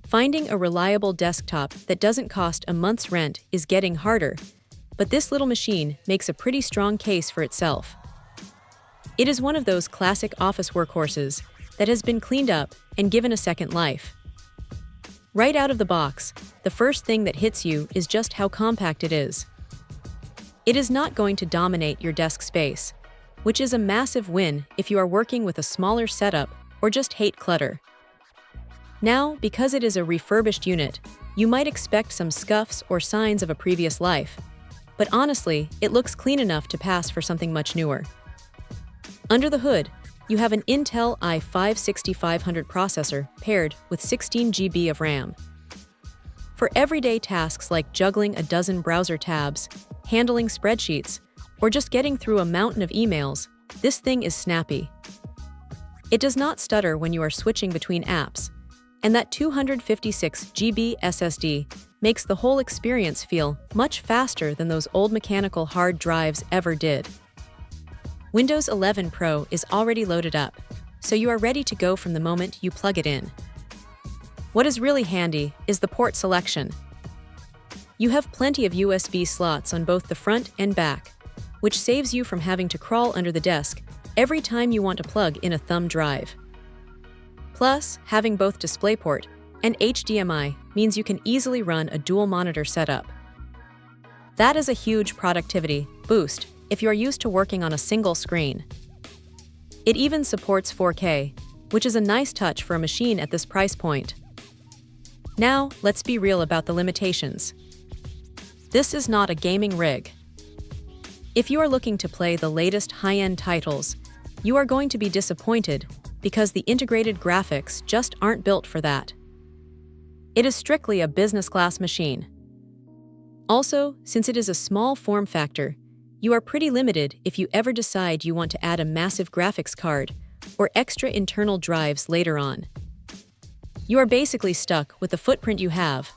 Finding a reliable desktop that doesn't cost a month's rent is getting harder, but this little machine makes a pretty strong case for itself. It is one of those classic office workhorses that has been cleaned up and given a second life. Right out of the box, the first thing that hits you is just how compact it is. It is not going to dominate your desk space, which is a massive win if you are working with a smaller setup or just hate clutter. Now, because it is a refurbished unit, you might expect some scuffs or signs of a previous life, but honestly, it looks clean enough to pass for something much newer. Under the hood, you have an Intel i5-6500 processor paired with 16 GB of RAM. For everyday tasks like juggling a dozen browser tabs, handling spreadsheets, or just getting through a mountain of emails, this thing is snappy. It does not stutter when you are switching between apps, and that 256 GB SSD makes the whole experience feel much faster than those old mechanical hard drives ever did. Windows 11 Pro is already loaded up, so you are ready to go from the moment you plug it in. What is really handy is the port selection. You have plenty of USB slots on both the front and back, which saves you from having to crawl under the desk every time you want to plug in a thumb drive. Plus, having both DisplayPort and HDMI means you can easily run a dual monitor setup. That is a huge productivity boost if you are used to working on a single screen. It even supports 4K, which is a nice touch for a machine at this price point. Now, let's be real about the limitations. This is not a gaming rig. If you are looking to play the latest high-end titles, you are going to be disappointed because the integrated graphics just aren't built for that. It is strictly a business-class machine. Also, since it is a small form factor, you are pretty limited if you ever decide you want to add a massive graphics card or extra internal drives later on. You are basically stuck with the footprint you have.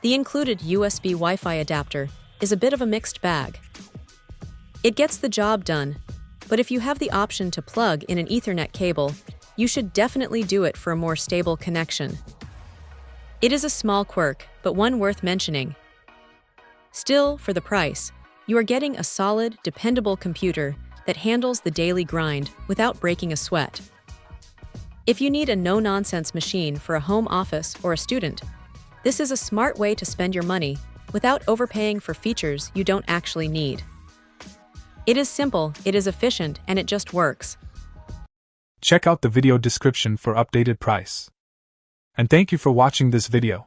The included USB Wi-Fi adapter is a bit of a mixed bag. It gets the job done, but if you have the option to plug in an Ethernet cable, you should definitely do it for a more stable connection. It is a small quirk, but one worth mentioning. Still, for the price, you are getting a solid, dependable computer that handles the daily grind without breaking a sweat. If you need a no-nonsense machine for a home office or a student, this is a smart way to spend your money without overpaying for features you don't actually need. It is simple, it is efficient, and it just works. Check out the video description for updated price. And thank you for watching this video.